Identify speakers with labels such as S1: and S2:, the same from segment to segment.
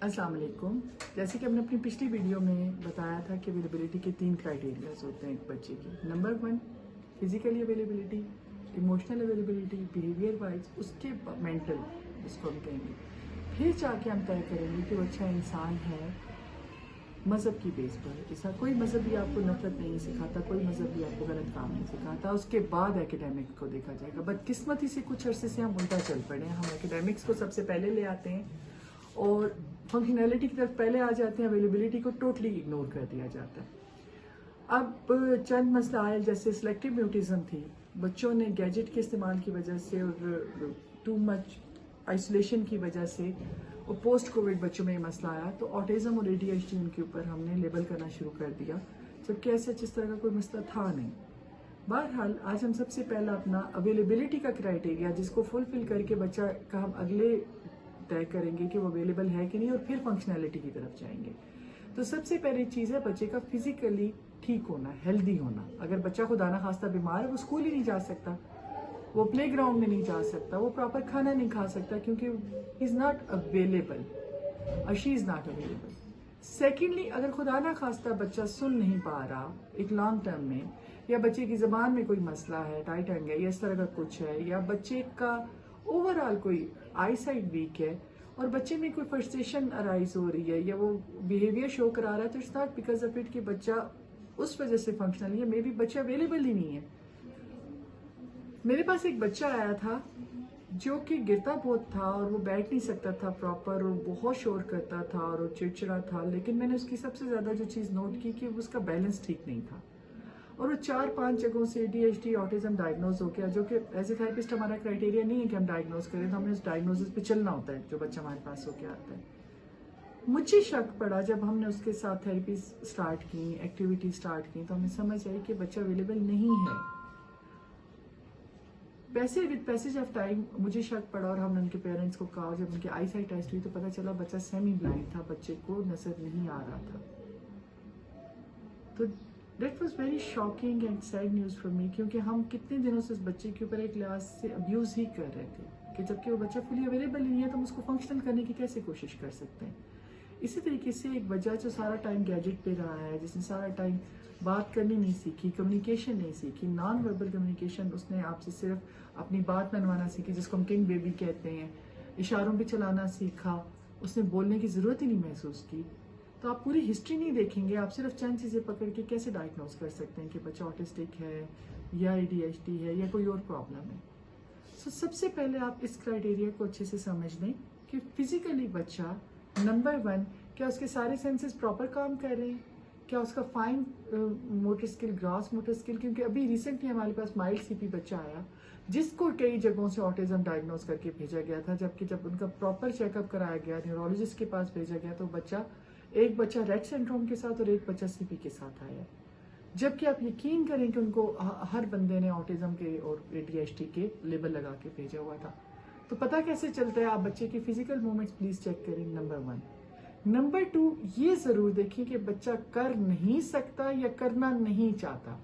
S1: अस्सलाम वालेकुम। जैसे कि हमने अपनी पिछली वीडियो में बताया था कि अवेलेबिलिटी के 3 क्राइटेरियाज होते हैं एक बच्चे की। Number 1 physically availability, emotional availability, behaviour wise, उसके मेंटल, उसको हम कहेंगे। फिर जाके हम तय करेंगे कि वो अच्छा इंसान है मज़हब की बेस पर। ऐसा कोई मज़हब भी आपको नफरत नहीं सिखाता, कोई मज़हब भी आपको गलत काम नहीं सिखाता। उसके बाद एकेडमिक को देखा जाएगा। बदकिस्मती से कुछ अरसे से हम उल्टा चल पड़े हैं। हम एकेडमिक्स को सबसे पहले ले आते हैं और फंक्शनैलिटी की तरफ पहले आ जाते हैं, अवेलेबिलिटी को टोटली इग्नोर कर दिया जाता है। अब चंद मसाइल जैसे सिलेक्टिव म्यूटिज्म थी, बच्चों ने गैजेट के इस्तेमाल की वजह से और टू मच आइसोलेशन की वजह से और पोस्ट कोविड बच्चों में ये मसला आया, तो ऑटिज्म और ADHD उनके ऊपर हमने लेबल करना शुरू कर दिया, जबकि ऐसे इस तरह का कोई मसला था नहीं। बहरहाल आज हम सबसे पहला अपना अवेलेबिलिटी का क्राइटेरिया जिसको फुलफिल करके बच्चा का हम अगले तय करेंगे कि वो अवेलेबल है कि नहीं, और फिर फंक्शनैलिटी की तरफ जाएंगे। तो सबसे पहली चीज़ है बच्चे का फिजिकली ठीक होना, हेल्दी होना। अगर बच्चा खुदा ना खास्ता बीमार है, वो स्कूल ही नहीं जा सकता, वो प्ले ग्राउंड में नहीं जा सकता, वो प्रॉपर खाना नहीं खा सकता क्योंकि इज नॉट अवेलेबल और she is not available. Secondly, अगर खुदा ना खास्ता बच्चा सुन नहीं पा रहा एक लॉन्ग टर्म में, या बच्चे की जबान में कोई मसला है, टाइट टंग है या इस तरह का कुछ है, या बच्चे का ओवरऑल कोई आई साइट वीक है और बच्चे में कोई फ्रस्ट्रेशन अराइज हो रही है या वो बिहेवियर शो करा रहा है, तो it's not because of it कि बच्चा उस वजह से फंक्शनल है, मे बी बच्चा अवेलेबल ही नहीं है। मेरे पास एक बच्चा आया था जो कि गिरता बहुत था और वो बैठ नहीं सकता था प्रॉपर और बहुत शोर करता था और वो चिड़चिड़ा था, लेकिन मैंने उसकी सबसे ज़्यादा जो चीज़ नोट की कि उसका बैलेंस ठीक नहीं था और वो 4-5 जगहों से ADHD ऑटिज्म डायग्नोज हो गया, जो कि एज ए थेरेपिस्ट हमारा क्राइटेरिया नहीं है कि हम डायग्नोज करें, तो हमें उस डायग्नोसिस पे चलना होता है जो बच्चा हमारे पास होकर आता है। मुझे शक पड़ा जब हमने उसके साथ थेरेपी स्टार्ट की, एक्टिविटी स्टार्ट की, तो हमें समझ आई कि बच्चा अवेलेबल नहीं है। वैसे विद पैसेज ऑफ टाइम मुझे शक पड़ा और हमने उनके पेरेंट्स को कहा, जब उनकी आई साइट टेस्ट हुई तो पता चला बच्चा सेमी ब्लाइंड था, बच्चे को नजर नहीं आ रहा था। तो that was very shocking and sad news for me, क्योंकि हम कितने दिनों से उस बच्चे के ऊपर एक लिहाज से अब्यूज़ ही कर रहे थे कि जबकि वो बच्चा फुली अवेलेबल ही नहीं है तो हम उसको फंक्शनल करने की कैसे कोशिश कर सकते हैं। इसी तरीके से एक बच्चा जो सारा टाइम गैजेट पे रहा है, जिसने सारा टाइम बात करनी नहीं सीखी, कम्युनिकेशन नहीं सीखी, नॉन वर्बल कम्युनिकेशन, उसने आपसे सिर्फ अपनी बात मनवाना सीखी जिसको हम किंग बेबी कहते हैं, इशारों पे चलाना सीखा, उसने बोलने की ज़रूरत ही नहीं महसूस की, तो आप पूरी हिस्ट्री नहीं देखेंगे, आप सिर्फ चंद चीज़ें पकड़ के कैसे डायग्नोज कर सकते हैं कि बच्चा ऑटिस्टिक है या ADHD है या कोई और प्रॉब्लम है। सो सबसे पहले आप इस क्राइटेरिया को अच्छे से समझ लें कि फिजिकली बच्चा नंबर 1, क्या उसके सारे सेंसेस प्रॉपर काम कर रहे हैं, क्या उसका fine motor skill, gross motor skill, क्योंकि अभी रिसेंटली हमारे पास माइल्ड CP बच्चा आया जिसको कई जगहों से ऑटिज्म डायग्नोज करके भेजा गया था, जबकि जब उनका प्रॉपर चेकअप कराया गया, न्यूरोलॉजिस्ट के पास भेजा गया, तो एक बच्चा रेट सिंड्रोम के साथ और एक बच्चा CP के साथ आया, जबकि आप यकीन करें कि उनको हर बंदे ने ऑटिज्म के और ADHD के लेबल लगा के भेजा हुआ था। तो पता कैसे चलता है? आप बच्चे की फिजिकल मूवमेंट्स प्लीज चेक करें, नंबर 1। नंबर 2, ये जरूर देखें कि बच्चा कर नहीं सकता या करना नहीं चाहता।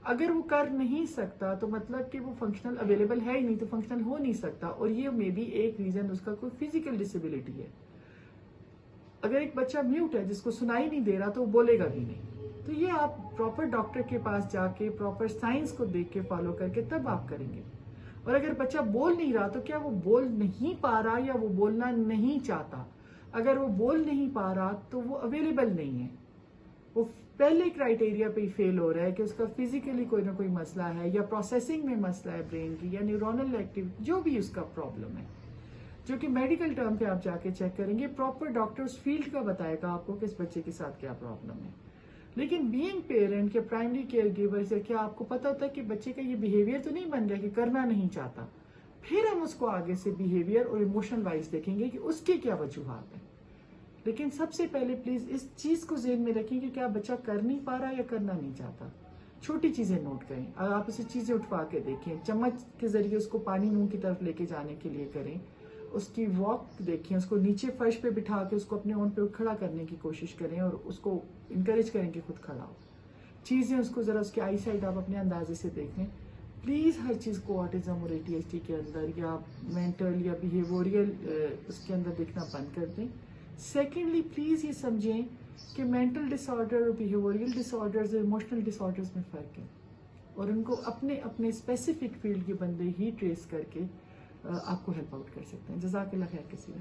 S1: अगर वो कर नहीं सकता तो मतलब कि वो फंक्शनल अवेलेबल है ही नहीं, तो फंक्शनल हो नहीं सकता, और ये मे बी एक रीजन उसका कोई फिजिकल डिसेबिलिटी है। अगर एक बच्चा म्यूट है, जिसको सुनाई नहीं दे रहा, तो वो बोलेगा भी नहीं, तो ये आप प्रॉपर डॉक्टर के पास जाके प्रॉपर साइंस को देख के फॉलो करके तब आप करेंगे। और अगर बच्चा बोल नहीं रहा, तो क्या वो बोल नहीं पा रहा या वो बोलना नहीं चाहता? अगर वो बोल नहीं पा रहा तो वो अवेलेबल नहीं है, वो पहले क्राइटेरिया पे ही फेल हो रहा है कि उसका फिजिकली कोई ना कोई मसला है, या प्रोसेसिंग में मसला है ब्रेन की, या न्यूरोनल एक्टिव, जो भी उसका प्रॉब्लम है, जो कि मेडिकल टर्म पे आप जाके चेक करेंगे। प्रॉपर डॉक्टर उस फील्ड का बताएगा आपको कि इस बच्चे के साथ क्या प्रॉब्लम है। लेकिन बीइंग पेरेंट के प्राइमरी केयर गिवर से क्या आपको पता होता है कि बच्चे का ये बिहेवियर तो नहीं बन गया कि करना नहीं चाहता, फिर हम उसको आगे से बिहेवियर और इमोशनल वाइज देखेंगे कि उसकी क्या वजूहात है। लेकिन सबसे पहले प्लीज इस चीज को ज़हन में रखें कि क्या बच्चा कर नहीं पा रहा या करना नहीं चाहता। छोटी चीजें नोट करें, अगर आप उसे चीजें उठवा के देखें, चम्मच के जरिए उसको पानी मुंह की तरफ लेके जाने के लिए करें, उसकी वॉक देखें, उसको नीचे फर्श पे बिठा के उसको अपने ओन पे खड़ा करने की कोशिश करें और उसको इनकरेज करें कि खुद खड़ा हो। चीज़ें उसको ज़रा उसकी आई साइड आप अपने अंदाजे से देख लें। प्लीज़ हर चीज़ को ऑटिज्म और ADHD के अंदर या मेंटल या बिहेवियरल उसके अंदर देखना बंद कर दें। सेकेंडली प्लीज ये समझें कि मेंटल डिसऑर्डर और बिहेवियरल डिसऑर्डर्स और इमोशनल डिसऑर्डर्स में फ़र्क है, और उनको अपने अपने स्पेसिफिक फील्ड के बंदे ही ट्रेस करके आपको हेल्प आउट कर सकते हैं। जज़ाकल्लाह खैर। किसी